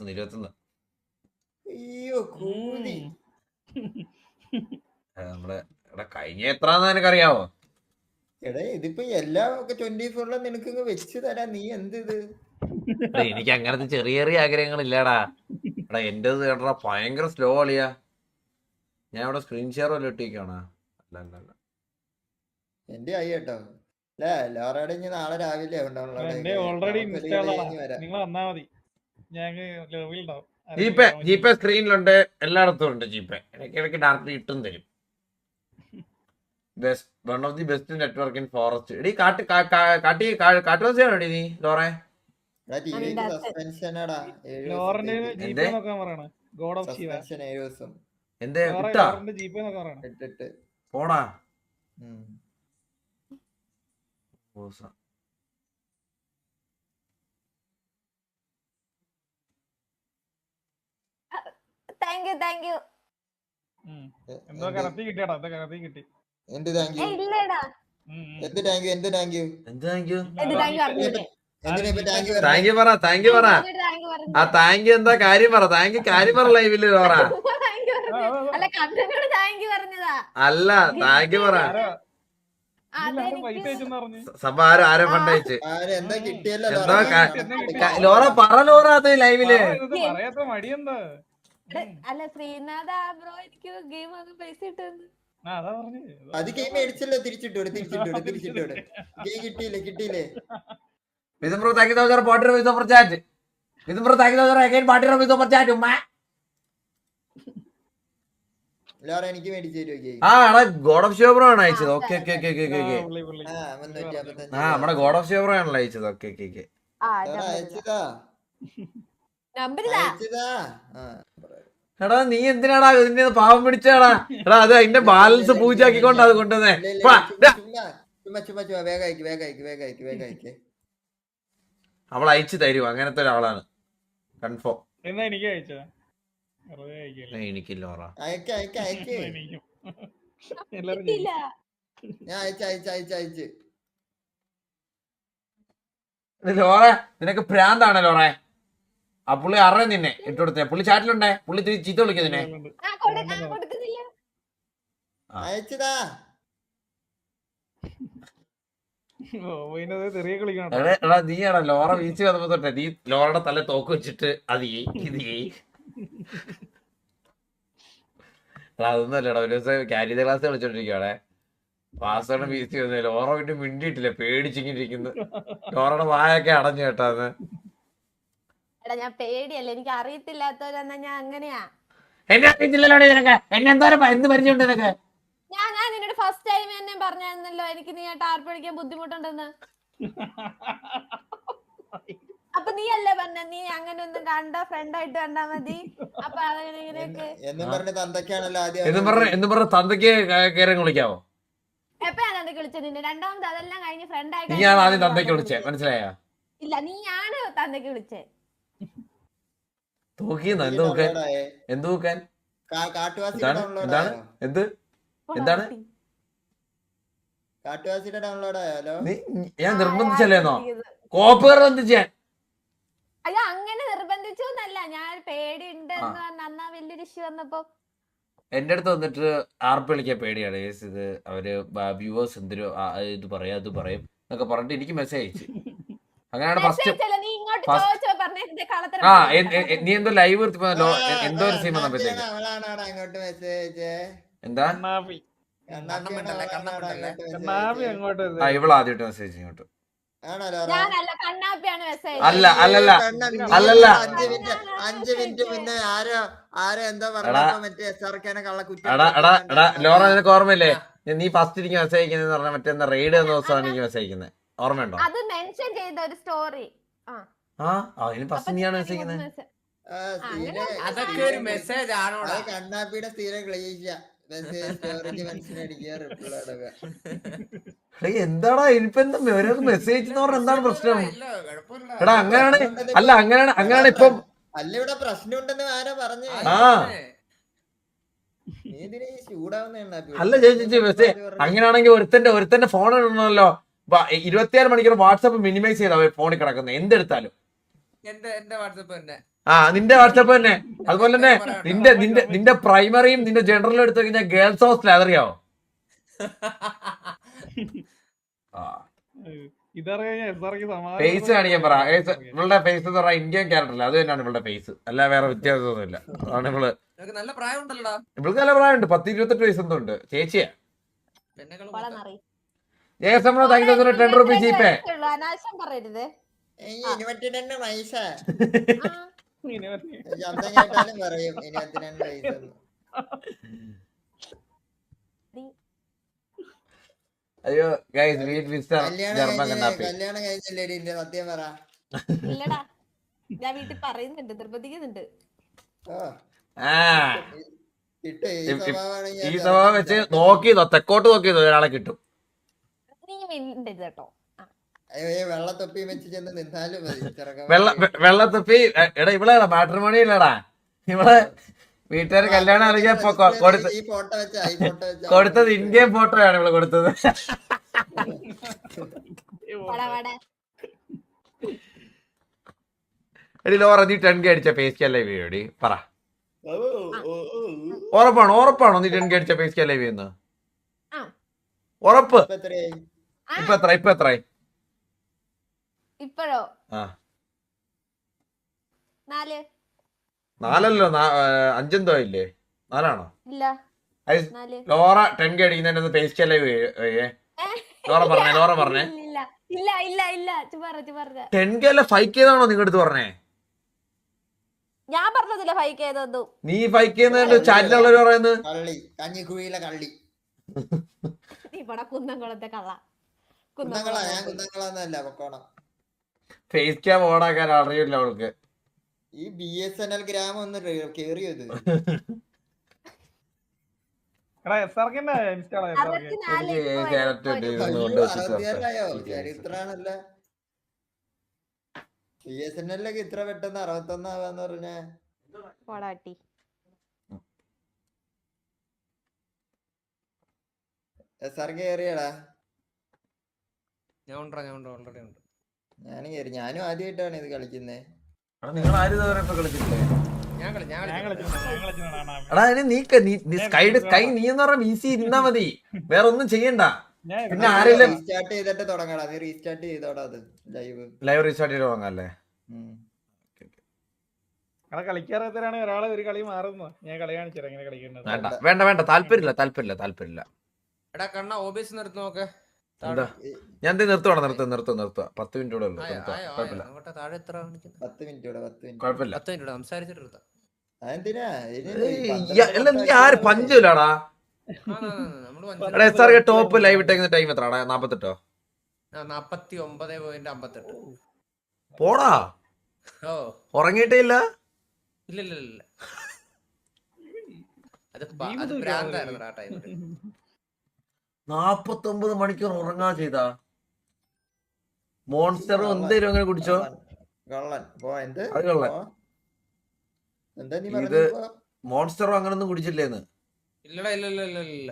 21 അയ്യോ കൂലി നമ്മുടെ എടാ കഴിഞ്ഞ എത്രാന്ന് നിനക്കറിയാവോ? എടാ ഇതിപ്പോ എല്ലാം ഒക്കെ 24 നിനക്ക് വെച്ച് തരാം. നീ എന്ത് ഇത് എനിക്ക് അങ്ങനത്തെ ചെറിയ ചെറിയ ആഗ്രഹങ്ങൾ ഇല്ലടാ. എടാ എന്റേത് കേട്ടാ ഭയങ്കര സ്ലോ ആളിയാ. ഞാൻ ഇവിടെ സ്ക്രീൻ ഷെയർ വല്ല ഇട്ടിരിക്കണ. അല്ല അല്ല അല്ല എന്റെ ആയി കേട്ടോ. അല്ലേ ലോറയുടെ ഇനി നാളെ രാവിലെ ഓൾറെഡി നിങ്ങൾ വന്നാ മതി. ജിപേ സ്ക്രീനിലുണ്ട്, എല്ലായിടത്തും ഉണ്ട് ജിപേ. ഇടയ്ക്കിടയ്ക്ക് ഡയറക്റ്റ് ഇട്ടും തരും. One of the best network in forest. എടീ കാട്ടുവാസിയാണോ നീ ലോറെ? എന്തേ പോടാ താങ്ക് യു. എന്തോ കറത്തി കിട്ടിയാടാ, എന്താ കറത്തി കിട്ടി. എന്ത് താങ്ക് യു എന്ത് താങ്ക് യു എന്ത് താങ്ക് യു എന്ത് താങ്ക് യു താങ്ക് യു പറ താങ്ക് യു പറ. ആ താങ്ക് യു എന്താ കാര്യം പറ. താങ്ക് യു പറ ലൈവില് ലോറ. അല്ല താങ്ക് യു പറ. സഭ ആരോ ഫണ്ട് അയച്ച് എന്താ കിട്ടിയല്ലോ എന്താ ലോറ പറ. ലോറ അത് ലൈവില് പറയാത്ത മടിയെന്താ? അല്ല ശ്രീനാഥ ബ്രോ എനിക്ക് ഗെയിം അത് പൈസ ഇട്ടു. അത് ഗെയിം മേടിച്ചല്ലോ. തിരിച്ചിട്ടോട് ഗെയിം കിട്ടിയില്ലേ Vidum bro, thank you for Potter with super chat. Vidum bro, thank you for again Potter with super chat. ലോറ എനിക്ക് മേടിച്ചു തരുമോ? ആ എടാ ഗോഡ് ഓഫ് ഷിയോ ബ്രോ ആണ് അയച്ചത്. ഓക്കെ ആ നമ്മുടെ ഗോഡ് ഓഫ് ഷിയോ ബ്രോ ആണല്ലോ അയച്ചത്. ഓക്കെ അയച്ചതാ എടാ നീ എന്തിനാടാ ഇതിന്റെ പാവം പിടിച്ചാടാ? എടാ അത് അതിന്റെ ബാലൻസ് പൂജാക്കിക്കൊണ്ട് അത് കൊണ്ടുവന്നേ. ചുമ്മാ വേഗം അയക്ക് അവൾ അയച്ചു തരും. അങ്ങനത്തെ ഒരാളാണ് കൺഫേം. എന്നാ എനിക്ക് അയച്ചോ? എനിക്കില്ല ഓറ. അയക്ക് ഞാൻ അയച്ച് ലോറ നിനക്ക് ഭ്രാന്താണ് ലോറ. ആ പുള്ളി അറിയ നിന്നെ ഇട്ടുകൊടുത്തേ. പുള്ളി ചാറ്റിലുണ്ടേ. പുള്ളി ചീത്ത വിളിക്കും നിന്നെ. അയച്ചതാ എടാ നീയാടാ ലോറ വീഴ്ച വന്നപ്പോ തൊട്ടെ നീ ലോറയുടെ തല തോക്ക് വെച്ചിട്ട് അത് ഇത് അതൊന്നുമല്ലടാ. ഒരു ദിവസം ക്യാരിയർ ക്ലാസ് കളിച്ചോണ്ടിരിക്കുവാടെ. പാസ്വേഡ് വീഴ്ച വന്നില്ല. ലോറ പിന്നെ മിണ്ടിയിട്ടില്ല, പേടിച്ചിരിക്കുന്നു. ലോറയുടെ വായൊക്കെ അടഞ്ഞു കേട്ടാന്ന്. എടാ ഞാൻ പേടിയല്ല, എനിക്ക് അറിയത്തില്ലാത്തവരെന്നാ ഞാൻ അങ്ങനെയാ. എന്നെ അറിയത്തില്ലല്ലോ നിനക്ക്. എന്നെ എന്തോരം എന്ത് പരിചയമുണ്ട് നിനക്ക്? ഞാൻ നിന്നോട് ഫസ്റ്റ് ടൈം എന്നെ പറഞ്ഞായിരുന്നല്ലോ എനിക്ക് നീ ടാർപ്പ് അടിക്കാൻ ബുദ്ധിമുട്ടുണ്ടെന്ന്. അപ്പൊ നീ അല്ലേ പറഞ്ഞ നീ അങ്ങനെ ഒന്നും കണ്ട ഫ്രണ്ട് ആയിട്ട് കണ്ടാ മതി. അപ്പൊ അങ്ങനെയൊക്കെ എന്ന് പറഞ്ഞ തന്തയ്ക്ക് കയറി വിളിക്കാവോ? എപ്പോഴാണ് തന്തയ്ക്ക് വിളിച്ചത്? നിന്നെ രണ്ടാമത് അതെല്ലാം കഴിഞ്ഞ് ഫ്രണ്ട് ആയിട്ട് നീയാണ് ആദ്യം തന്തയ്ക്ക് വിളിച്ചേ, മനസ്സിലായോ? ഇല്ല നീയാണ് തന്തയ്ക്ക് വിളിച്ചേ. തൂക്കിയെന്നോ? എന്ത് തൂക്കാൻ? എന്ത് തൂക്കാൻ? എന്താണ് എന്ത് എന്താണ്? ഞാൻ നിർബന്ധിച്ചല്ലേന്നോ? കോപ്പ് നിർബന്ധിച്ചാൻ? അയ്യോ അങ്ങനെ നിർബന്ധിച്ചു എന്നല്ല, ഞാൻ പേടി ഉണ്ടെന്ന് പറഞ്ഞ വലിയൊരു ഇഷ്യൂ വന്നപ്പോ എന്റെ അടുത്ത് വന്നിട്ട് ആർപ്പ് വിളിക്കാൻ പേടിയാണ്. ഇത് അവര് വ്യൂവേഴ്സ് എന്തൊരു ഇത് പറയാ അത് പറയും എന്നൊക്കെ പറഞ്ഞിട്ട് എനിക്ക് മെസ്സേജ് അയച്ചു. അങ്ങനെയാണ് ഫസ്റ്റ്. ആ നീ എന്തോ ലൈവ് എന്തോ ഒരു സീൻ വന്നപ്പോഴത്തേക്ക് എന്താ ഇവളാദ്യമായിട്ട് മെസ്സേജ് ഇങ്ങോട്ട്. അല്ല അല്ലല്ല അല്ലല്ല 5 മിനിറ്റ് മുന്നേ ആരോ എന്താ എടാ ലോറ നിനക്ക് ഓർമ്മയില്ലേ? നീ ഫസ്റ്റ് എനിക്ക് മെസ്സേജ് അയക്കുന്നത് പറഞ്ഞ മറ്റേ റെയ്ഡ് എന്ന ദിവസമാണ് എനിക്ക് മെസ്സേജ് അയക്കുന്നത്. ഓർമ്മയുണ്ടോ? അത് മെൻഷൻ ചെയ്ത ഒരു സ്റ്റോറി. അതിന് ഫസ്റ്റ് നീയാണ് മെസ്സേജ് അയക്കുന്നത്. അതൊക്കെ ഒരു മെസ്സേജ് ആണോ? കണ്ണാപ്പിയുടെ സ്ഥിരം ക്ലേശ എന്താടാ ഇനിയിപ്പോ എന്താ മെസ്സേജ് എന്ന് പറഞ്ഞ എന്താണ് പ്രശ്നം? എടാ അങ്ങനെയാണ്. അല്ല അങ്ങനെയാണ് ഇപ്പം. അല്ല ഇവിടെ പ്രശ്നം ഉണ്ടെന്ന് ആരാ പറഞ്ഞു? അല്ല ചേച്ചി മെസ്സേജ് അങ്ങനെയാണെങ്കിൽ ഒരുത്തന്റെ ഫോൺ ഇടണമല്ലോ. 24 മണിക്കൂർ വാട്സാപ്പ് മിനിമൈസ് ചെയ്താ ഫോണിൽ കിടക്കുന്നത് എന്തെടുത്താലും. എന്റെ വാട്സാപ്പ് തന്നെ. ആ നിന്റെ വാട്സപ്പ് തന്നെ. അതുപോലെ തന്നെ നിന്റെ പ്രൈമറിയും നിന്റെ ജനറലും എടുത്തു കഴിഞ്ഞാൽ ഗേൾസ് ഹോസ്റ്റൽ അതറിയാവോ? ഫേസ് കാണിക്കാൻ പറ. ഇവളുടെ ഫേസ് എന്ന് പറഞ്ഞാൽ ഇന്ത്യൻ ക്യാരക്ടർ അത് തന്നെയാണ് ഇവളുടെ ഫേസ്, അല്ല വേറെ വ്യത്യാസമൊന്നുമില്ല. അതാണ് ഇവള്. നല്ല പ്രായമുണ്ടല്ലോ. ഇവൾക്ക് നല്ല പ്രായമുണ്ട്, 10-28 വയസ്സെന്തുണ്ട്. ചേച്ചിയാ. ₹10 ജീപ്പേ. അനാവശ്യം പറയരുത്. 22 വയസ്സാ. ശബ്ദം കേട്ടാലും പറയും 22 വയസ്സെന്ന്. അയ്യോ ഗൈസ് വീറ്റ് മിസ്റ്റർ ജർമ്മൻ കണ്ണാപ്പി. കല്യാണം കഴിച്ചില്ലേടി ഇന്റെ സത്യം പറ. ഇല്ലടാ ഞാൻ വീട്ടിൽ പറയുന്നുണ്ട്, നിർബന്ധിക്കുന്നുണ്ട്. ആ കിട്ടും ഈ സ്വഭാവം വെച്ച് നോക്കിയതോ തെക്കോട്ട് നോക്കിയതോ ഒരാളെ കിട്ടും. നീ മിണ്ടരുത് കേട്ടോ. വെള്ളത്തൊപ്പി വെച്ച് ചെന്ന് നിന്നാലും മതി. വെള്ളത്തൊപ്പി എടാ ഇവിടെ മാട്രിമോണി ഇല്ലടാ, ഇവിടെ വീട്ടുകാർ കല്യാണം അറിയാൻ കൊടുത്തത് ഇന്ത്യൻ ഫോട്ടോയാണ് ഇവിടെ കൊടുത്തത്. എടി ലോറ നീ 10K അടിച്ച പേസ്കി ലൈവ് ചെയ്യോടി പറ. ഉറപ്പാണോ നീ 10K അടിച്ച പേസ്കി ലൈവ് ചെയ്യുന്നത്? ഉറപ്പ്? ഇപ്പൊ എത്രയായി? ഇപ്പോഴോ? 4 5 ഇല്ലേ? 4 ഇല്ല. ലോറ 10K അടിക്കുന്നതിന്റെ പേസ്കി ലൈവ് ലോറ പറഞ്ഞേ. 10K അല്ല 5K നിങ്ങൾ എടുത്ത് പറഞ്ഞേ. ഞാൻ പറഞ്ഞതില്ല 5K ഏതൊന്നും. നീ 5K ചാറ്റിലുള്ളവര് പറയുന്നത് കഞ്ഞിക്കുഴിയിലെ കള്ളി. ഇവിടെ കുന്നംകുളത്തെ കള്ള. ഞാൻ കുന്നംകുളന്നല്ല പൊക്കോണം. ഫേസ് ക്യാം ഓണാക്കാൻ അറിയില്ല അവൾക്ക്. ഈ BSNL ഗ്രാമം ഒന്ന് കേറിയത്. ചരിത്രാണല്ല BSNLൊക്കെ ഇത്ര പെട്ടെന്ന് 61 ആവാന്ന് പറഞ്ഞ SRK കേറിയടാ. ഞാനും കേറി. ഞാനും ആദ്യമായിട്ടാണ് ഇത് കളിക്കുന്നേ. നിങ്ങൾ ആരും കളിച്ചിട്ടില്ലേ? സ്കൈ നീ എന്ന് പറഞ്ഞ VC ഇരുന്നാ മതി, വേറെ ഒന്നും ചെയ്യണ്ട. പിന്നെ ആരെങ്കിലും റീസ്റ്റാർട്ട് ചെയ്തിട്ട് തുടങ്ങടാ. നീ റീസ്റ്റാർട്ട് ചെയ്തോടാ അത് ലൈവ് റീസ്റ്റാർട്ട് ചെയ്ത് തുടങ്ങാല്ലേ? കളിക്കാറാണ് ഒരാളെ ഒരു കളി മാറുന്നു. ഞാൻ കളി കാണിച്ചു എങ്ങനെ കളിക്കുന്നത്. വേണ്ട താല്പര്യമില്ല. എടാ കണ്ണ OBS നിർത്തി നോക്ക്. ഞാൻ നിർത്തുവാണ്. നിർത്തുക 10 മിനിറ്റ് കൂടെ ഉള്ളു. കുഴപ്പമില്ല. സംസാരിച്ചിട്ട് നീ ആര് പഞ്ചില്ലാടാ? ടോപ്പ് ലൈവ് ഇട്ടേക്കുന്ന ടൈം എത്രടാ? 48 49.58. പോടാ. ഉറങ്ങിയിട്ടേ ഇല്ല? ഇല്ല അത് ഭ്രാന്തായിരുന്നു ആ ടൈമിൽ. 49 മണിക്കൂർ ഉറങ്ങാ ചെയ്താ? മോൺസ്റ്റർ എന്തേലും അങ്ങനെ കുടിച്ചോ? ഇത് മോൺസ്റ്ററോ അങ്ങനൊന്നും കുടിച്ചില്ലേന്ന്? ഇല്ല.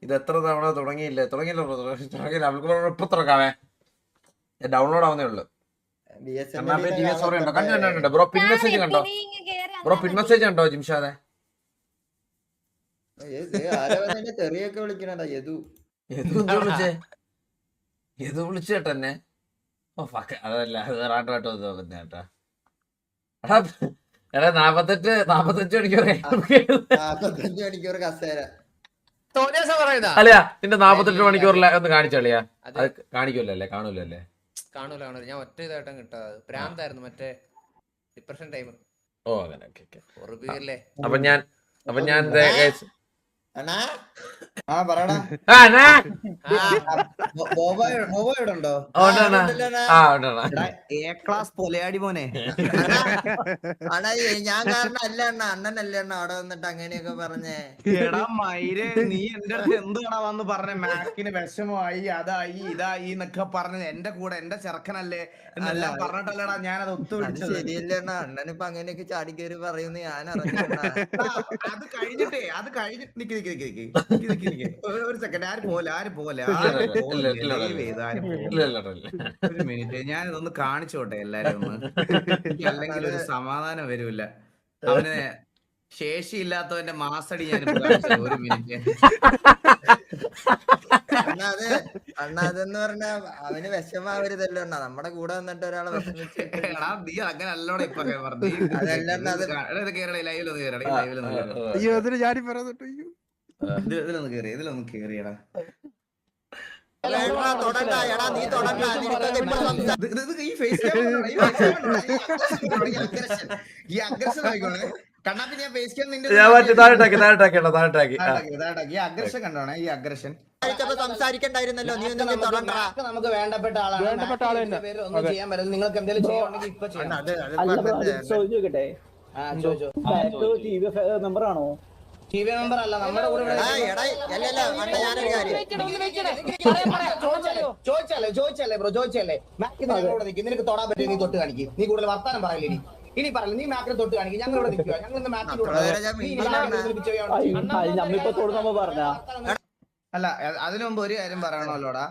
ഇത് എത്ര തവണ തുടങ്ങിയില്ല. ഇപ്പൊ തുടങ്ങാവേ. ഡൗൺലോഡ് ആവുന്നേ ഉള്ളു. ബ്രോ പിൻ മെസ്സേജ് കണ്ടോ ജിംഷാദെ? ചെറിയൊക്കെ വിളിക്കണടാ. യദു വിളിച്ചേട്ടെന്നെ. അതല്ല റാട്ടോ നോക്കുന്നേട്ടാ. എടാ 45 മണിക്കൂർ കസേര. അല്ലയാ നിന്റെ 48 മണിക്കൂറിലെ ഒന്ന് കാണിച്ചളിയാ. അത് കാണിക്കൂലല്ലേ? കാണൂലല്ലേ? കാണൂല. ഞാൻ ഒറ്റ ഇതായിട്ടും കിട്ടാതെ ഭ്രാന്തായിരുന്നു മറ്റേ ഡിപ്രഷൻ ടൈം. ഓ അങ്ങനെ. അപ്പൊ ഞാൻ അണ്ണാ പറയടാ. ഉണ്ടോ? പൊലയാടി മോനെ. അണ്ണാ ഞാൻ കാരണം അല്ല അണ്ണനല്ലേ അവിടെ വന്നിട്ട് അങ്ങനെയൊക്കെ പറഞ്ഞേ. എടാ മയിര്, നീ എന്റെ അടുത്ത് എന്താണ് വന്ന് പറഞ്ഞേ? മാക്കിന് വിഷമമായി, അതായി ഇതായി എന്നൊക്കെ പറഞ്ഞത് എന്റെ കൂടെ എന്റെ ചെറുക്കനല്ലേ എന്നെല്ലാം പറഞ്ഞിട്ടല്ലടാ ഞാനത് ഒത്തുപിടിച്ചത്. ശരിയല്ലേ അണ്ണാ? അണ്ണനിപ്പൊ അങ്ങനെയൊക്കെ ചാടിക്കേറി പറയുന്നു ഞാൻ അറിഞ്ഞു. അത് കഴിഞ്ഞിട്ട് ഒരു സെക്കൻഡ്, ആരും പോലെ ഒരു മിനിറ്റ്, ഞാൻ ഇതൊന്ന് കാണിച്ചോട്ടെ എല്ലാരും ഒന്ന്. എനിക്ക് അല്ലെങ്കിൽ ഒരു സമാധാനം വരൂല. അവന് ശേഷിയില്ലാത്തവന്റെ മാസടി ഞാൻ ഒരു മിനിറ്റ്. അണ്ണാ അതെന്ന് പറഞ്ഞാ അവന് വിഷമാവരുതല്ലോ അണ്ണാ, നമ്മുടെ കൂടെ വന്നിട്ട് ഒരാളെ വിഷമിച്ച് എടാ നീ അങ്ങനെ അല്ലോടെ ഇപ്പൊ പറഞ്ഞു. അതല്ല അണ്ണാ, അത് കേരള ലൈവിലൊന്ന് കേറട, അയ്യോ അതിന് ഞാനീ പറഞ്ഞിട്ട് അയ്യോ ഇതിലൊന്ന് കേറിയടാ. വേണ്ടാ, തൊടണ്ട, എടാ നീ തൊടണ്ട, നിനക്കൊക്കെ ഇപ്പൊ ഈ ഫേസ് ഈ അഗ്രഷൻ ആയിക്കോണേ. കണ്ണാപ്പി ഞാൻ ഫേസ് ക്യാം നിന്റെ ഈ അഗ്രഷൻ കണ്ടോണേ, ഈ അഗ്രഷൻ സംസാരിക്കണ്ടായിരുന്നല്ലോ, നീ ഒന്നും തൊടണ്ട. നമുക്ക് വേണ്ടപ്പെട്ട ആളാണ്. ഒന്നും ചെയ്യാൻ പറ്റില്ല. നിങ്ങൾക്ക് എന്തെങ്കിലും ചെയ്യണമെങ്കിൽ ഇപ്പൊ ചെയ്യാം. ചോദിച്ചോക്കട്ടെ നമ്പറാണോ? TV മെമ്പർ അല്ല, നമ്മുടെ കൂടെ ചോദിച്ചല്ലേ ബ്രോ, ചോദിച്ചല്ലേ മാക്കിന് ഞങ്ങളോട് നിൽക്കും. നിനക്ക് തൊടാൻ പറ്റും, നീ തൊട്ട് കാണിക്കും. നീ കൂടുതൽ വർത്താനം പറയില്ലേ, ഇനി പറയില്ല. നീ മാക്കിനെ തൊട്ട് കാണിക്കും, ഞങ്ങളോട് നിൽക്കുക. ഞങ്ങൾ നമ്മിപ്പോ തൊടുന്നപ്പോ പറഞ്ഞ അല്ല, അതിനു മുമ്പ് ഒരു കാര്യം പറയണല്ലോടാ.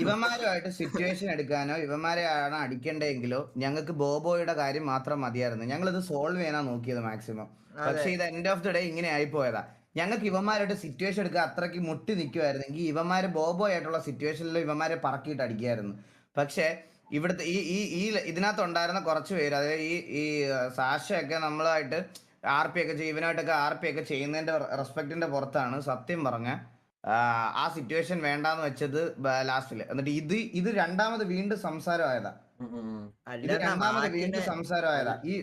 ഇവന്മാരുമായിട്ട് സിറ്റുവേഷൻ എടുക്കാനോ ഇവന്മാരെ ആണ് അടിക്കണ്ടെങ്കിലോ ഞങ്ങൾക്ക് ബോബോയുടെ കാര്യം മാത്രം മതിയായിരുന്നു. ഞങ്ങളിത് സോൾവ് ചെയ്യാനാ നോക്കിയത് മാക്സിമം. പക്ഷെ ഇത് എൻഡ് ഓഫ് ദി ഡേ ഇങ്ങനെ ആയിപ്പോയതാ. ഞങ്ങൾക്ക് ഇവന്മാരായിട്ട് സിറ്റുവേഷൻ എടുക്കാൻ അത്രയ്ക്ക് മുട്ടി നിൽക്കുമായിരുന്നെങ്കിൽ ഇവന്മാര് ബോബോ ആയിട്ടുള്ള സിറ്റുവേഷനിൽ ഇവന്മാരെ പറക്കിയിട്ട് അടിക്കായിരുന്നു. പക്ഷെ ഇവിടുത്തെ ഈ ഇതിനകത്ത് ഉണ്ടായിരുന്ന കുറച്ച് പേര്, അതായത് ഈ സാഷയൊക്കെ നമ്മളായിട്ട് RP ഒക്കെ ഇവനായിട്ടൊക്കെ RP ഒക്കെ ചെയ്യുന്നതിന്റെ റെസ്പെക്ടിന്റെ പുറത്താണ് സത്യം പറഞ്ഞ ആ സിറ്റുവേഷൻ വേണ്ടാന്ന് വെച്ചത് ലാസ്റ്റില്. എന്നിട്ട് ഇത് രണ്ടാമത് വീണ്ടും സംസാരമായതാ. ഈ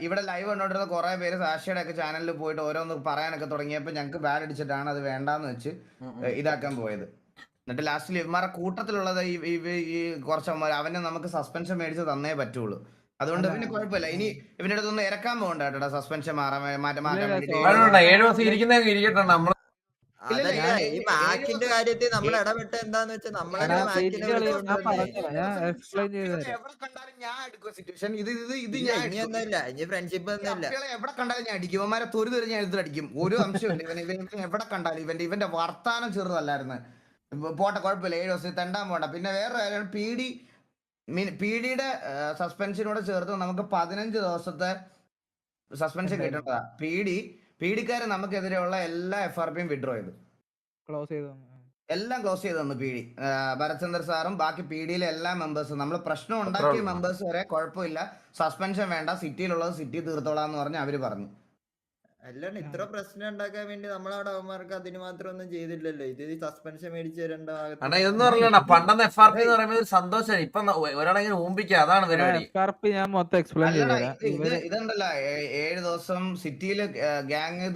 ഇവിടെ ലൈവ് കണ്ടോണ്ടിരുന്ന കുറെ പേര് സാക്ഷിയുടെ ഒക്കെ ചാനലിൽ പോയിട്ട് ഓരോന്ന് പറയാനൊക്കെ തുടങ്ങിയപ്പോ ഞങ്ങൾക്ക് ബാഡ് അടിച്ചിട്ടാണ് അത് വേണ്ടാന്ന് വെച്ച് ഇതാക്കാൻ പോയത്. എന്നിട്ട് ലാസ്റ്റിൽ ഇവന്മാരുടെ കൂട്ടത്തിലുള്ളത് ഈ കുറച്ചവന്മാർ അവനെ നമുക്ക് സസ്പെൻഷൻ മേടിച്ച് തന്നേ പറ്റുള്ളൂ. അതുകൊണ്ട് പിന്നെ കുഴപ്പമില്ല. ഇനി ഇവന്റെ അടുത്തൊന്ന് ഇറക്കാൻ പോകണ്ട കേട്ടോ, സസ്പെൻഷൻ മാറ്റാൻ വേണ്ടി. അതല്ല, ഈ മാക്കിന്റെ കാര്യത്തിൽ നമ്മൾ ഇടപെട്ട് എന്താന്ന് വെച്ചാൽ നമ്മളെ എവിടെ കണ്ടാലും ഞാൻ എടുക്കുക സിറ്റുവേഷൻ. ഇനിയൊന്നുമില്ല, ഇനി ഫ്രണ്ട്ഷിപ്പ് ഒന്നുമില്ല. എവിടെ കണ്ടാലും ഞാൻ അടിക്കും. ഇവന്മാരെ തൊരു ഞാൻ എടുത്തടിക്കും. ഒരു അംശമില്ല. ഇവൻ എവിടെ കണ്ടാലും ഇവന്റെ വർത്താനം ചെറുതല്ലായിരുന്നു. പോട്ടെ, കുഴപ്പമില്ല, 7 ദിവസം തെണ്ടാൻ പോണ്ട. പിന്നെ വേറെ കാര്യം, PDയുടെ സസ്പെൻഷനോടെ ചേർത്ത് നമുക്ക് 15 ദിവസത്തെ സസ്പെൻഷൻ കിട്ടേണ്ടതാ. PDക്കാര് നമുക്കെതിരെയുള്ള എല്ലാ FRPയും വിഡ്രോ ചെയ്തു, എല്ലാം ക്ലോസ് ചെയ്ത് തന്നു PD. ഭരത്ചന്ദ്ര സാറും ബാക്കി PDയിലെ എല്ലാ മെമ്പേഴ്സും, നമ്മൾ പ്രശ്നം ഉണ്ടാക്കിയ മെമ്പേഴ്സ് വരെ കുഴപ്പമില്ല, സസ്പെൻഷൻ വേണ്ട, സിറ്റിയിലുള്ളത് സിറ്റി തീർത്തോളാന്ന് പറഞ്ഞ് അവര് പറഞ്ഞു. അല്ലാണ്ട് ഇത്ര പ്രശ്നം ഉണ്ടാക്കാൻ വേണ്ടി നമ്മളവിടെ അവന്മാർക്ക് അതിന് മാത്രം ഒന്നും ചെയ്തില്ലല്ലോ. ഇത് സസ്പെൻഷൻ മേടിച്ചു തരേണ്ട ഇതൊന്നും അറിയില്ല. പണ്ടെന്ന് FRP എന്ന് പറയുമ്പോൾ ഒരു സന്തോഷമാണ്. ഇപ്പൊ ഒരാളെങ്ങനെ ഊമ്പിക്കുക, അതാണ് പരിപാടി. ഞാൻ മൊത്തം എക്സ്പ്ലെയിൻ ചെയ്തു. ഇതുണ്ടല്ലോ 7 ദിവസം സിറ്റിയില് ഗ്യാങ്